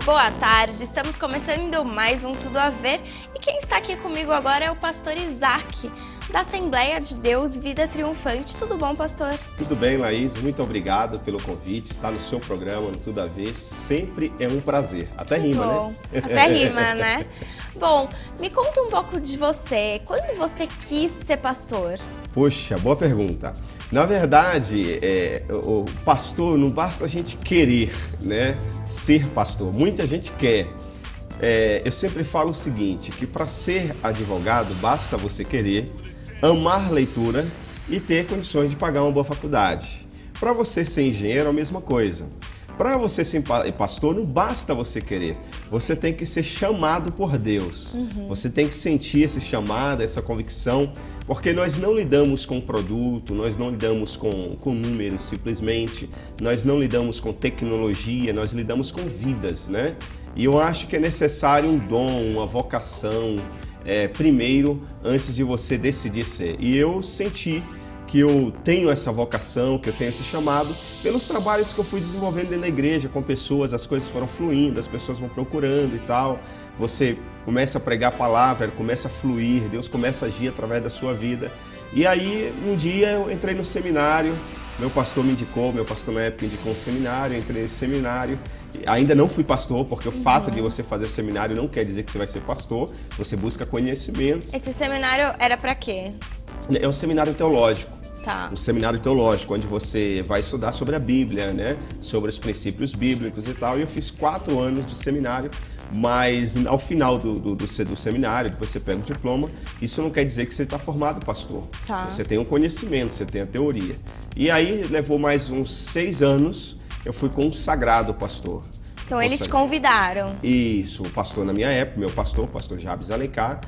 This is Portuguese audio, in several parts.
Boa tarde, estamos começando mais um Tudo a Ver e quem está aqui comigo agora é o pastor Isaac, da Assembleia de Deus Vida Triunfante. Tudo bom, pastor? Tudo bem, Laís, muito obrigado pelo convite, estar no seu programa, no Tudo a Ver, sempre é um prazer, até rima, bom, né? Até rima, né? Bom, me conta um pouco de você, quando você quis ser pastor? Poxa, boa pergunta. Na verdade, o pastor, não basta a gente querer, né, ser pastor, muita gente quer. Eu sempre falo o seguinte, que para ser advogado, basta você querer, amar leitura e ter condições de pagar uma boa faculdade. Para você ser engenheiro, é a mesma coisa. Para você ser pastor, não basta você querer, você tem que ser chamado por Deus. Você tem que sentir esse chamado, essa convicção, porque nós não lidamos com produto, nós não lidamos com números simplesmente, nós não lidamos com tecnologia, nós lidamos com vidas, né? E eu acho que é necessário um dom, uma vocação, primeiro, antes de você decidir ser. E eu senti que eu tenho essa vocação, que eu tenho esse chamado, pelos trabalhos que eu fui desenvolvendo dentro da igreja, com pessoas, as coisas foram fluindo, as pessoas vão procurando e tal. Você começa a pregar a palavra, ela começa a fluir, Deus começa a agir através da sua vida. E aí, um dia eu entrei no seminário, meu pastor me indicou, meu pastor na época indicou um seminário, eu entrei nesse seminário. Ainda não fui pastor, porque o fato de você fazer seminário não quer dizer que você vai ser pastor, você busca conhecimentos. Esse seminário era para quê? É um seminário teológico. Tá. Um seminário teológico, onde você vai estudar sobre a Bíblia, né? Sobre os princípios bíblicos e tal. E eu fiz 4 anos de seminário, mas ao final do seminário, depois você pega o diploma, isso não quer dizer que você está formado pastor. Tá. Você tem um conhecimento, você tem a teoria. E aí levou mais uns 6 anos, eu fui consagrado pastor. Então eles te convidaram. Isso, o pastor na minha época, meu pastor, o pastor Jabes Alencar,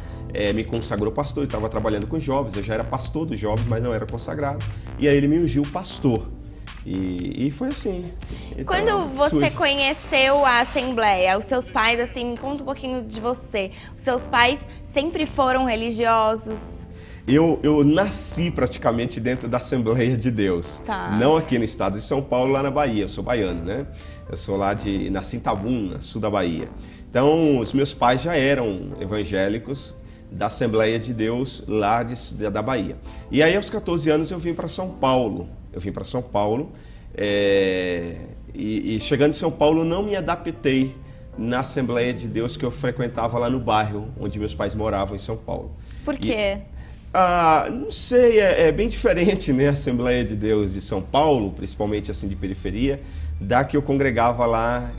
me consagrou pastor. Ele estava trabalhando com jovens, eu já era pastor dos jovens, mas não era consagrado. E aí ele me ungiu pastor. E foi assim. Então, quando você conheceu a Assembleia, os seus pais, assim, me conta um pouquinho de você. Os seus pais sempre foram religiosos? Eu nasci praticamente dentro da Assembleia de Deus. Tá. Não aqui no estado de São Paulo, lá na Bahia. Eu sou baiano, né? Eu sou lá nasci em Itabuna, sul da Bahia. Então, os meus pais já eram evangélicos da Assembleia de Deus lá da Bahia. E aí, aos 14 anos, eu vim para São Paulo. E chegando em São Paulo, não me adaptei na Assembleia de Deus que eu frequentava lá no bairro onde meus pais moravam, em São Paulo. Por quê? Não sei, é bem diferente, né, a Assembleia de Deus de São Paulo, principalmente assim de periferia, da que eu congregava lá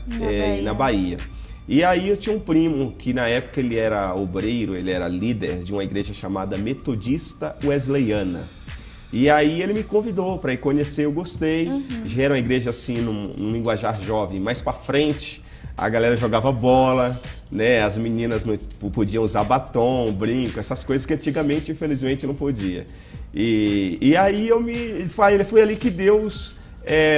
na Bahia. E aí eu tinha um primo que na época ele era obreiro, ele era líder de uma igreja chamada Metodista Wesleyana. E aí ele me convidou para ir conhecer, eu gostei. Já era uma igreja assim, num linguajar jovem, mais para frente. A galera jogava bola, né? As meninas não podiam usar batom, brinco, essas coisas que antigamente, infelizmente, não podia. E aí foi ali que Deus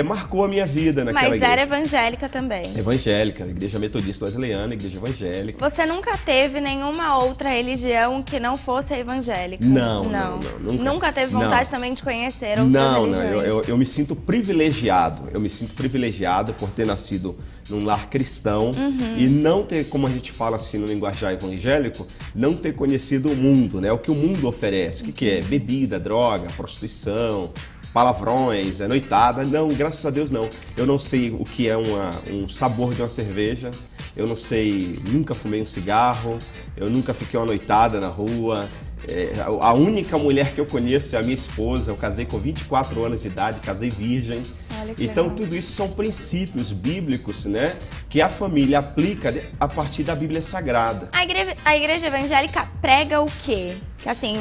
marcou a minha vida naquela igreja. Mas era evangélica também? Evangélica, igreja metodista wesleyana, igreja evangélica. Você nunca teve nenhuma outra religião que não fosse a evangélica? Não. Nunca teve vontade também de conhecer outras religiões? Não. Eu me sinto privilegiado. Eu me sinto privilegiado por ter nascido num lar cristão e não ter, como a gente fala assim no linguajar evangélico, não ter conhecido o mundo, né? O que o mundo oferece. O que é? Bebida, droga, prostituição, palavrões, noitada. Não, graças a Deus não. Eu não sei o que é um sabor de uma cerveja, eu não sei, nunca fumei um cigarro, eu nunca fiquei uma noitada na rua. A única mulher que eu conheço é a minha esposa, eu casei com 24 anos de idade, casei virgem. Então tudo isso são princípios bíblicos, né, que a família aplica a partir da Bíblia Sagrada. A igreja evangélica prega o quê? Que assim,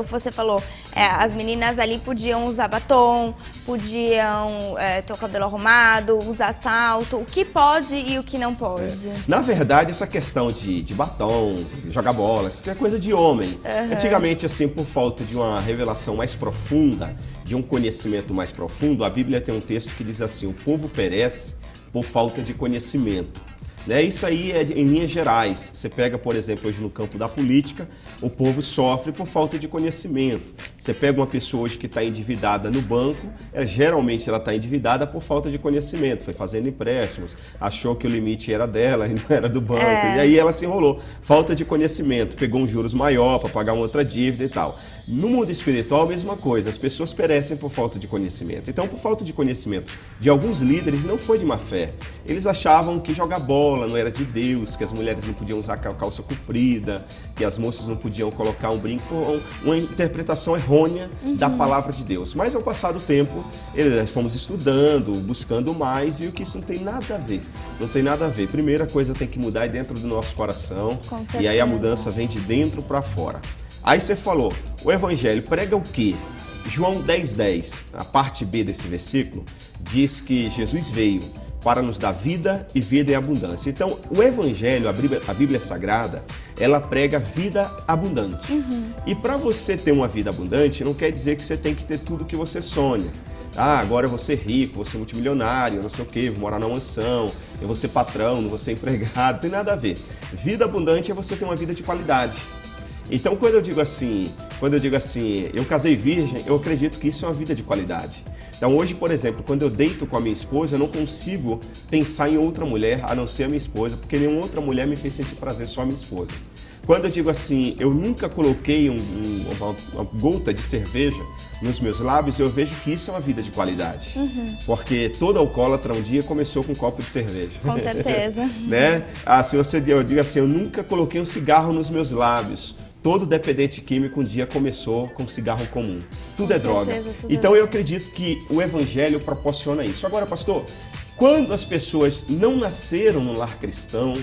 você falou, as meninas ali podiam usar batom, podiam ter o cabelo arrumado, usar salto. O que pode e o que não pode? Na verdade, essa questão de batom, jogar bola, isso é coisa de homem. Antigamente, assim, por falta de uma revelação mais profunda, de um conhecimento mais profundo, a Bíblia tem um texto que diz assim: o povo perece por falta de conhecimento. né? Isso aí é em linhas gerais. Você pega, por exemplo, hoje no campo da política, o povo sofre por falta de conhecimento. Você pega uma pessoa hoje que está endividada no banco, geralmente ela está endividada por falta de conhecimento, foi fazendo empréstimos, achou que o limite era dela e não era do banco, e aí ela se enrolou. Falta de conhecimento, pegou um juros maior para pagar uma outra dívida e tal. No mundo espiritual, a mesma coisa, as pessoas perecem por falta de conhecimento. Então, por falta de conhecimento de alguns líderes, não foi de má fé. Eles achavam que jogar bola não era de Deus, que as mulheres não podiam usar calça comprida, que as moças não podiam colocar um brinco, uma interpretação errônea da palavra de Deus. Mas, ao passar do tempo, fomos estudando, buscando mais, e viu que isso não tem nada a ver. Não tem nada a ver. Primeira coisa tem que mudar dentro do nosso coração, e aí a mudança vem de dentro para fora. Aí você falou, o Evangelho prega o quê? João 10:10, a parte B desse versículo, diz que Jesus veio para nos dar vida e vida em abundância. Então, o Evangelho, a Bíblia Sagrada, ela prega vida abundante. E para você ter uma vida abundante, não quer dizer que você tem que ter tudo que você sonha. Ah, agora eu vou ser rico, vou ser multimilionário, não sei o quê, vou morar numa mansão, eu vou ser patrão, não vou ser empregado, não tem nada a ver. Vida abundante é você ter uma vida de qualidade. Então, quando eu digo assim, eu casei virgem, eu acredito que isso é uma vida de qualidade. Então, hoje, por exemplo, quando eu deito com a minha esposa, eu não consigo pensar em outra mulher a não ser a minha esposa, porque nenhuma outra mulher me fez sentir prazer, só a minha esposa. Quando eu digo assim, eu nunca coloquei uma gota de cerveja nos meus lábios, eu vejo que isso é uma vida de qualidade. Porque todo alcoólatra um dia começou com um copo de cerveja. Com certeza. Né? Eu digo assim, eu nunca coloquei um cigarro nos meus lábios. Todo dependente químico um dia começou com cigarro comum. Tudo é droga. Então eu acredito que o Evangelho proporciona isso. Agora, pastor, quando as pessoas não nasceram no lar cristão,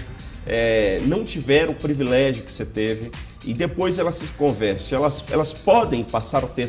não tiveram o privilégio que você teve, e depois elas se convertem, elas podem passar a ter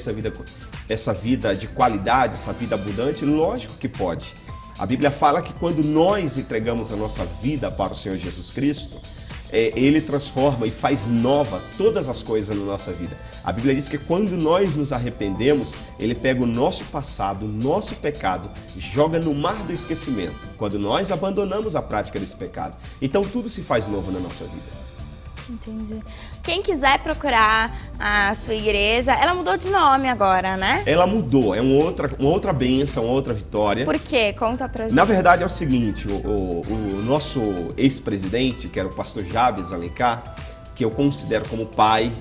essa vida de qualidade, essa vida abundante? Lógico que pode. A Bíblia fala que quando nós entregamos a nossa vida para o Senhor Jesus Cristo, Ele transforma e faz nova todas as coisas na nossa vida. A Bíblia diz que quando nós nos arrependemos, Ele pega o nosso passado, o nosso pecado, joga no mar do esquecimento, quando nós abandonamos a prática desse pecado. Então tudo se faz novo na nossa vida. Entendi. Quem quiser procurar a sua igreja, ela mudou de nome agora, né? Ela mudou, é uma outra bênção, uma outra vitória. Por quê? Conta pra gente. Na verdade é o seguinte, o nosso ex-presidente, que era o pastor Jabes Alencar, que eu considero como pai,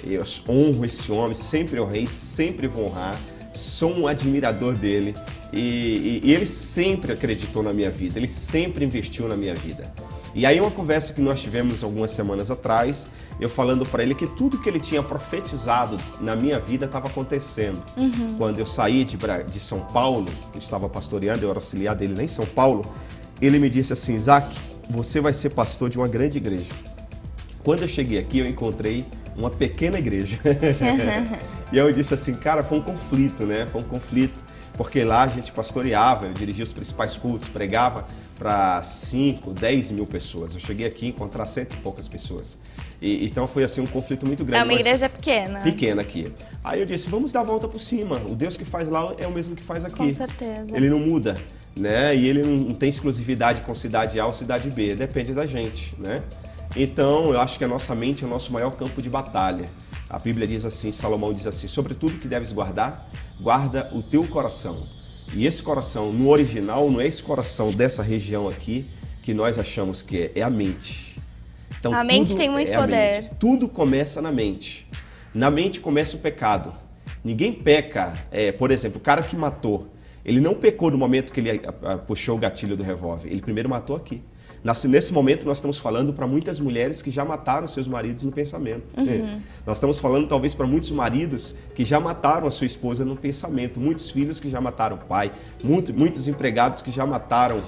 eu honro esse homem, sempre honrei, sempre vou honrar, sou um admirador dele e ele sempre acreditou na minha vida, ele sempre investiu na minha vida. E aí uma conversa que nós tivemos algumas semanas atrás, eu falando para ele que tudo que ele tinha profetizado na minha vida estava acontecendo. Quando eu saí de São Paulo, que estava pastoreando, eu era auxiliar dele lá em São Paulo, ele me disse assim, Isaac, você vai ser pastor de uma grande igreja. Quando eu cheguei aqui, eu encontrei uma pequena igreja. E eu disse assim, cara, foi um conflito, né? Foi um conflito, porque lá a gente pastoreava, eu dirigia os principais cultos, pregava para 5, 10 mil pessoas. Eu cheguei aqui a encontrar 100 e poucas pessoas. Então foi assim um conflito muito grande. É uma igreja pequena. Pequena aqui. Aí eu disse, vamos dar a volta por cima. O Deus que faz lá é o mesmo que faz aqui. Com certeza. Ele não muda, né? E ele não tem exclusividade com cidade A ou cidade B. Depende da gente, né? Então eu acho que a nossa mente é o nosso maior campo de batalha. A Bíblia diz assim, Salomão diz assim, sobre tudo que deves guardar, guarda o teu coração. E esse coração, no original, não é esse coração dessa região aqui que nós achamos que é a mente. Então, a mente tem muito poder. Tudo começa na mente. Na mente começa o pecado. Ninguém peca, por exemplo, o cara que matou, ele não pecou no momento que ele puxou o gatilho do revólver, ele primeiro matou aqui. Nesse momento nós estamos falando para muitas mulheres que já mataram seus maridos no pensamento. Nós estamos falando talvez para muitos maridos que já mataram a sua esposa no pensamento, muitos filhos que já mataram o pai, muitos empregados que já mataram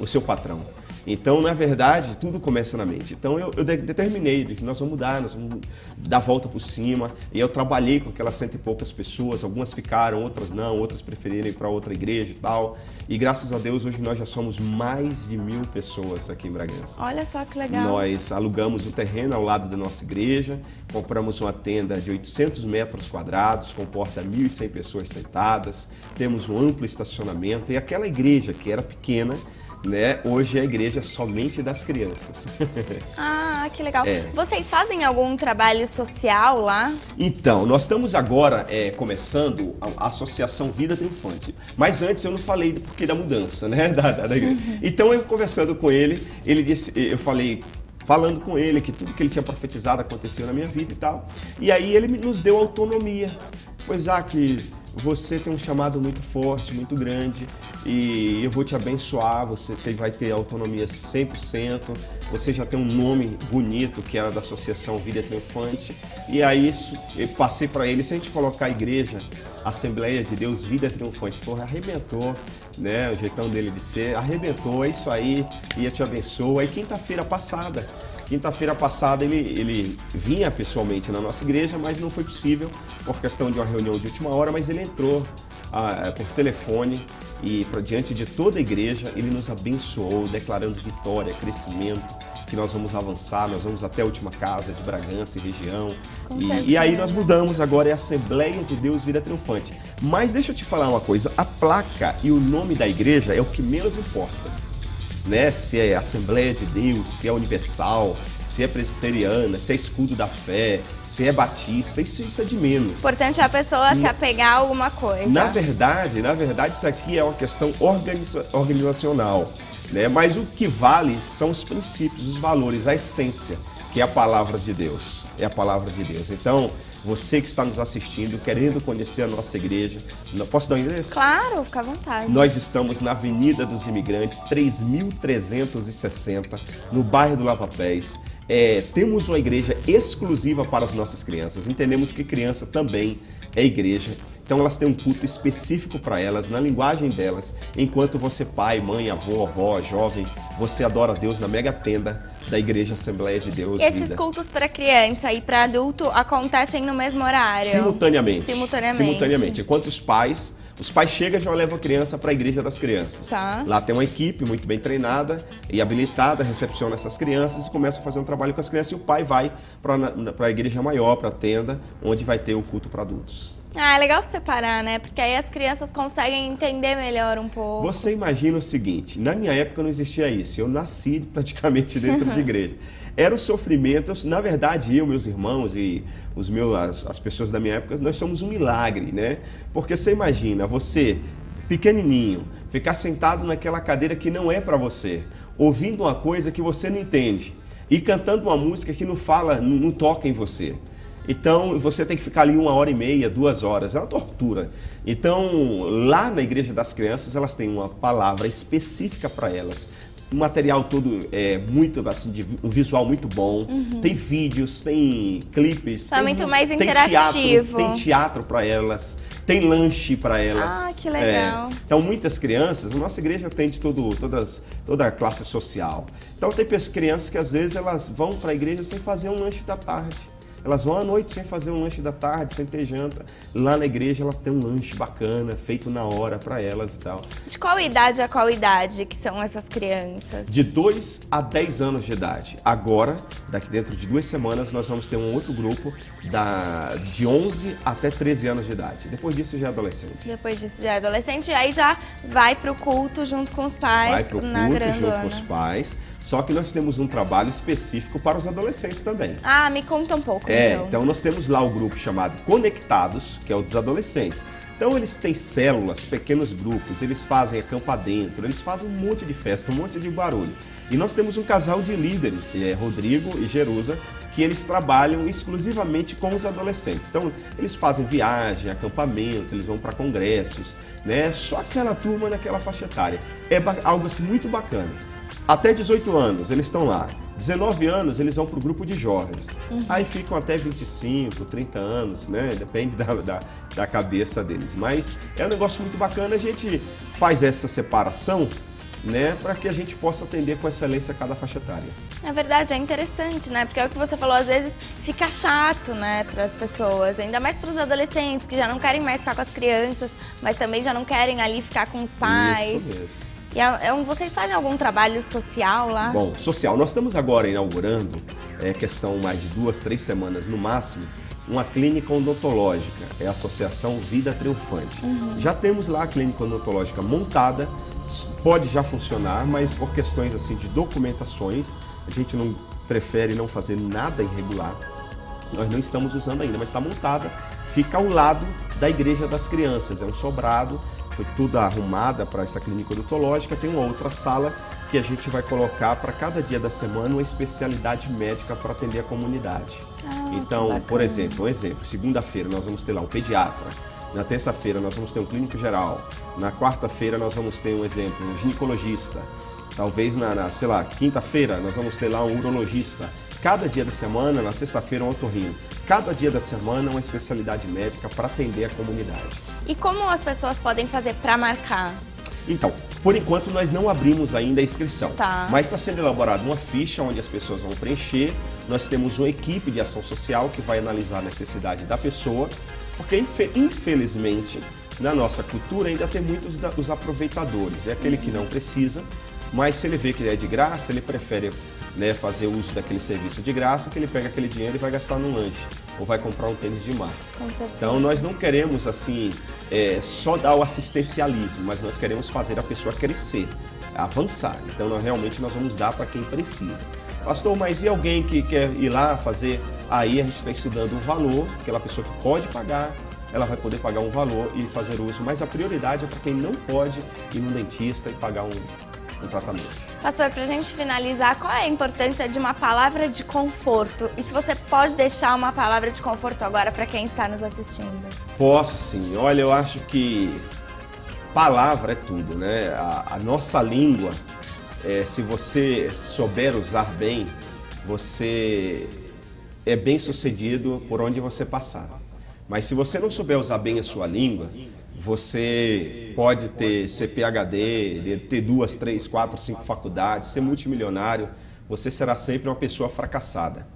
o seu patrão. Então, na verdade, tudo começa na mente. Então, eu determinei de que nós vamos mudar, nós vamos dar a volta por cima. E eu trabalhei com aquelas 100 e poucas pessoas, algumas ficaram, outras não, outras preferiram ir para outra igreja e tal. E graças a Deus, hoje nós já somos mais de 1000 pessoas aqui em Bragança. Olha só que legal. Nós alugamos um terreno ao lado da nossa igreja, compramos uma tenda de 800 metros quadrados, comporta 1.100 pessoas sentadas, temos um amplo estacionamento. E aquela igreja que era pequena, né? Hoje a igreja é somente das crianças. Ah, que legal. Vocês fazem algum trabalho social lá? Então, nós estamos agora começando a Associação Vida Triunfante. Mas antes eu não falei do porquê da mudança, né? Da igreja. Então, eu conversando com ele, falando com ele que tudo que ele tinha profetizado aconteceu na minha vida e tal. E aí ele nos deu autonomia. Pois que você tem um chamado muito forte, muito grande, e eu vou te abençoar, você vai ter autonomia 100%, você já tem um nome bonito, que era da Associação Vida Triunfante, e aí eu passei para ele, se a gente colocar a igreja, Assembleia de Deus Vida Triunfante, porra, arrebentou, né, o jeitão dele de ser, arrebentou, é isso aí, ia te abençoar. Aí quinta-feira passada ele vinha pessoalmente na nossa igreja, mas não foi possível por questão de uma reunião de última hora, mas ele entrou por telefone e diante de toda a igreja ele nos abençoou, declarando vitória, crescimento, que nós vamos avançar, nós vamos até a última casa de Bragança e região. E aí nós mudamos, agora é Assembleia de Deus Vida Triunfante. Mas deixa eu te falar uma coisa, a placa e o nome da igreja é o que menos importa. Né? Se é Assembleia de Deus, se é Universal, se é Presbiteriana, se é Escudo da Fé, se é Batista, isso é de menos. O importante é a pessoa se apegar a alguma coisa. Na verdade, isso aqui é uma questão organizacional, né? Mas o que vale são os princípios, os valores, a essência, que é a palavra de Deus. É a palavra de Deus. Então, você que está nos assistindo, querendo conhecer a nossa igreja, posso dar um endereço? Claro, fica à vontade. Nós estamos na Avenida dos Imigrantes, 3360, no bairro do Lavapés. Temos uma igreja exclusiva para as nossas crianças. Entendemos que criança também é igreja. Então elas têm um culto específico para elas, na linguagem delas. Enquanto você, pai, mãe, avô, avó, jovem, você adora a Deus na mega tenda da Igreja Assembleia de Deus. E esses cultos para criança e para adulto acontecem no mesmo horário? Simultaneamente. Enquanto os pais chegam e já levam a criança para a Igreja das Crianças. Tá. Lá tem uma equipe muito bem treinada e habilitada, recepciona essas crianças e começa a fazer um trabalho com as crianças. E o pai vai para a igreja maior, para a tenda, onde vai ter o culto para adultos. Ah, é legal separar, né? Porque aí as crianças conseguem entender melhor um pouco. Você imagina o seguinte, na minha época não existia isso, eu nasci praticamente dentro de igreja. Era o sofrimento, na verdade eu, meus irmãos e as pessoas da minha época, nós somos um milagre, né? Porque você imagina, você, pequenininho, ficar sentado naquela cadeira que não é para você, ouvindo uma coisa que você não entende e cantando uma música que não fala, não toca em você. Então, você tem que ficar ali 1h30, 2 horas, é uma tortura. Então, lá na Igreja das Crianças, elas têm uma palavra específica para elas. O material todo é muito, assim, um visual muito bom. Tem vídeos, tem clipes. É muito mais interativo. Tem teatro para elas, tem lanche para elas. Ah, que legal. Então, muitas crianças, a nossa igreja atende toda a classe social. Então, tem crianças que às vezes elas vão para a igreja sem fazer um lanche da tarde. Elas vão à noite sem fazer um lanche da tarde, sem ter janta. Lá na igreja elas têm um lanche bacana, feito na hora para elas e tal. De qual idade a qual idade que são essas crianças? De 2 a 10 anos de idade. Agora, daqui dentro de 2 semanas, nós vamos ter um outro grupo de 11 até 13 anos de idade. Depois disso já é adolescente. E aí já vai pro culto junto com os pais. Vai pro culto junto com os pais. Só que nós temos um trabalho específico para os adolescentes também. Ah, me conta um pouco. Então nós temos lá o grupo chamado Conectados, que é o dos adolescentes. Então eles têm células, pequenos grupos, eles fazem acampa dentro, eles fazem um monte de festa, um monte de barulho. E nós temos um casal de líderes, que é Rodrigo e Jerusa, que eles trabalham exclusivamente com os adolescentes. Então eles fazem viagem, acampamento, eles vão para congressos, né? Só aquela turma naquela faixa etária. É algo assim muito bacana. Até 18 anos eles estão lá. 19 anos eles vão para o grupo de jovens. Aí ficam até 25, 30 anos, né? Depende da cabeça deles. Mas é um negócio muito bacana, a gente faz essa separação, né? Para que a gente possa atender com excelência cada faixa etária. É verdade, é interessante, né? Porque é o que você falou, às vezes fica chato, né, para as pessoas. Ainda mais para os adolescentes, que já não querem mais ficar com as crianças, mas também já não querem ali ficar com os pais. Isso mesmo. Vocês fazem algum trabalho social lá? Bom, social. Nós estamos agora inaugurando, questão mais de 2, 3 semanas no máximo, uma clínica odontológica, é a Associação Vida Triunfante. Já temos lá a clínica odontológica montada, pode já funcionar, mas por questões assim de documentações, a gente não prefere não fazer nada irregular. Nós não estamos usando ainda, mas está montada, fica ao lado da Igreja das Crianças, é um sobrado, foi tudo arrumada para essa clínica odontológica, tem uma outra sala que a gente vai colocar para cada dia da semana uma especialidade médica para atender a comunidade. Então, por exemplo, segunda-feira nós vamos ter lá um pediatra, na terça-feira nós vamos ter um clínico geral, na quarta-feira nós vamos ter um ginecologista, talvez quinta-feira nós vamos ter lá um urologista. Cada dia da semana, na sexta-feira, um otorrino. Cada dia da semana, uma especialidade médica para atender a comunidade. E como as pessoas podem fazer para marcar? Então, por enquanto nós não abrimos ainda a inscrição, Tá. Mas está sendo elaborada uma ficha onde as pessoas vão preencher. Nós temos uma equipe de ação social que vai analisar a necessidade da pessoa, porque infelizmente na nossa cultura ainda tem muitos dos aproveitadores, é aquele que não precisa, mas se ele vê que é de graça, ele prefere, né, fazer uso daquele serviço de graça, que ele pega aquele dinheiro e vai gastar num lanche, ou vai comprar um tênis de marca. Com certeza. Então nós não queremos assim só dar o assistencialismo, mas nós queremos fazer a pessoa crescer, avançar. Então nós vamos dar para quem precisa. Pastor, mas e alguém que quer ir lá fazer? Aí a gente está estudando o valor, aquela pessoa que pode pagar, ela vai poder pagar um valor e fazer uso, mas a prioridade é para quem não pode ir no dentista e pagar um tratamento. Pastor, para a gente finalizar, qual é a importância de uma palavra de conforto? E se você pode deixar uma palavra de conforto agora para quem está nos assistindo? Posso sim. Olha, eu acho que palavra é tudo, né? A nossa língua, se você souber usar bem, você é bem sucedido por onde você passar. Mas se você não souber usar bem a sua língua, você pode ser PhD, ter 2, 3, 4, 5 faculdades, ser multimilionário, você será sempre uma pessoa fracassada.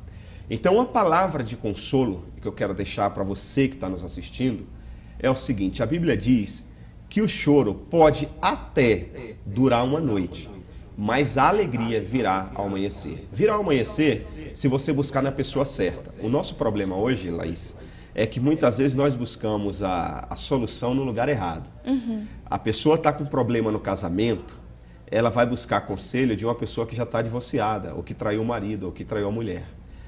Então, a palavra de consolo que eu quero deixar para você que está nos assistindo é o seguinte: a Bíblia diz que o choro pode até durar uma noite, mas a alegria virá ao amanhecer. Virá ao amanhecer se você buscar na pessoa certa. O nosso problema hoje, Laís, é que muitas vezes nós buscamos a solução no lugar errado. A pessoa está com problema no casamento, ela vai buscar conselho de uma pessoa que já está divorciada, ou que traiu o marido, ou que traiu a mulher.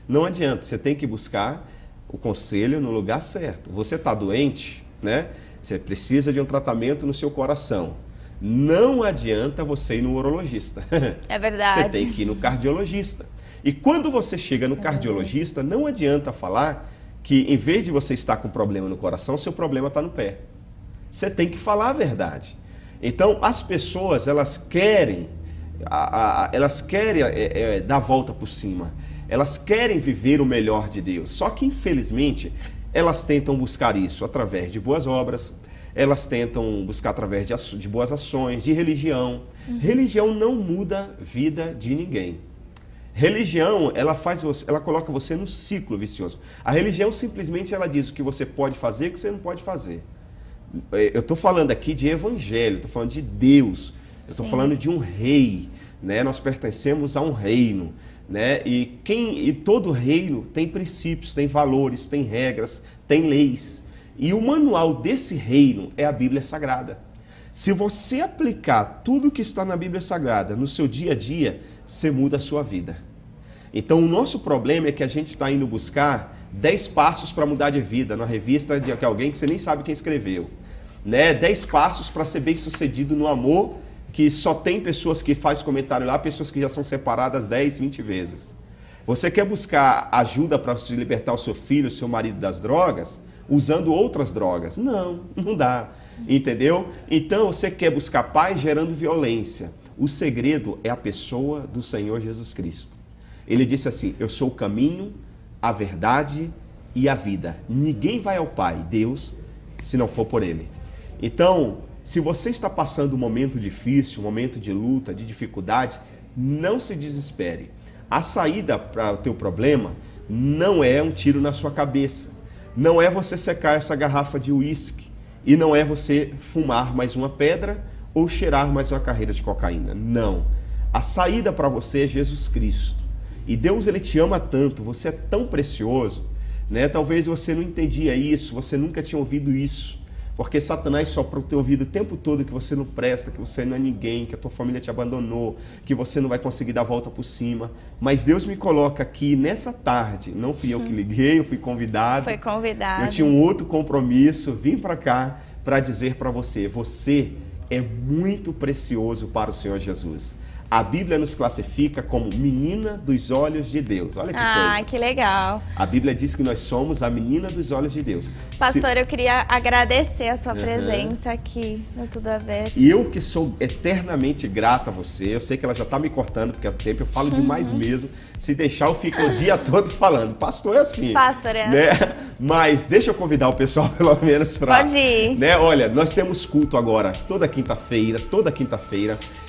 Não adianta, você tem que buscar o conselho no lugar certo. Você está doente, né? Você precisa de um tratamento no seu coração. Não adianta você ir no urologista. É verdade. Você tem que ir no cardiologista. E quando você chega no cardiologista, não adianta falar que em vez de você estar com problema no coração, seu problema está no pé. Você tem que falar a verdade. Então, as pessoas, elas querem dar a volta por cima. Elas querem viver o melhor de Deus. Só que, infelizmente, elas tentam buscar isso através de boas obras, elas tentam buscar através de boas ações, de religião. Religião não muda a vida de ninguém. Religião, ela coloca você num ciclo vicioso. A religião simplesmente ela diz o que você pode fazer e o que você não pode fazer. Eu estou falando aqui de evangelho, estou falando de Deus, eu estou falando de um rei, né? Nós pertencemos a um reino, né? E todo reino tem princípios, tem valores, tem regras, tem leis. E o manual desse reino é a Bíblia Sagrada. Se você aplicar tudo que está na Bíblia Sagrada no seu dia a dia, você muda a sua vida. Então, o nosso problema é que a gente está indo buscar 10 passos para mudar de vida, na revista de alguém que você nem sabe quem escreveu. Né? 10 passos para ser bem sucedido no amor, que só tem pessoas que fazem comentário lá, pessoas que já são separadas 10, 20 vezes. Você quer buscar ajuda para se libertar o seu filho, o seu marido das drogas, usando outras drogas? Não dá. Entendeu? Então você quer buscar paz gerando violência. O segredo é a pessoa do Senhor Jesus Cristo. Ele disse assim: eu sou o caminho, a verdade e a vida. Ninguém vai ao Pai, Deus, se não for por Ele. Então, se você está passando um momento difícil, um momento de luta, de dificuldade, não se desespere. A saída para o teu problema não é um tiro na sua cabeça. Não é você secar essa garrafa de uísque. E não é você fumar mais uma pedra ou cheirar mais uma carreira de cocaína. Não. A saída para você é Jesus Cristo. E Deus, Ele te ama tanto, você é tão precioso, né? Talvez você não entendia isso, você nunca tinha ouvido isso, porque Satanás sopra o teu ouvido o tempo todo que você não presta, que você não é ninguém, que a tua família te abandonou, que você não vai conseguir dar a volta por cima. Mas Deus me coloca aqui nessa tarde, não fui eu que liguei, eu fui convidado. Foi convidado. Eu tinha um outro compromisso, vim para cá para dizer para você, você é muito precioso para o Senhor Jesus. A Bíblia nos classifica como menina dos olhos de Deus. Olha que coisa. Ah, que legal. A Bíblia diz que nós somos a menina dos olhos de Deus. Pastor, eu queria agradecer a sua presença aqui no Tudo a Ver. E eu que sou eternamente grato a você, eu sei que ela já está me cortando, porque há tempo eu falo demais mesmo. Se deixar, eu fico o dia todo falando. Pastor é assim. Pastor é né? Mas deixa eu convidar o pessoal, pelo menos, para... Pode ir. Né? Olha, nós temos culto agora, toda quinta-feira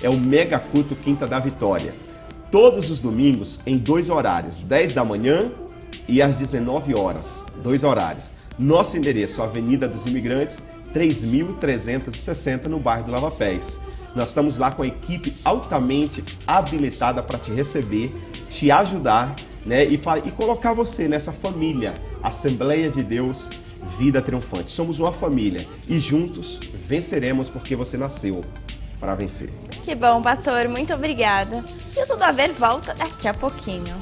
é o mega culto Quinta da Vitória. Todos os domingos, em 2 horários, 10 da manhã e às 19 horas. 2 horários. Nosso endereço, Avenida dos Imigrantes, 3.360, no bairro do Lava Pés. Nós estamos lá com a equipe altamente habilitada para te receber, te ajudar, né, e colocar você nessa família, Assembleia de Deus, Vida Triunfante. Somos uma família e juntos venceremos porque você nasceu para vencer. Que bom, pastor. Muito obrigada. E o Tudo a Ver volta daqui a pouquinho.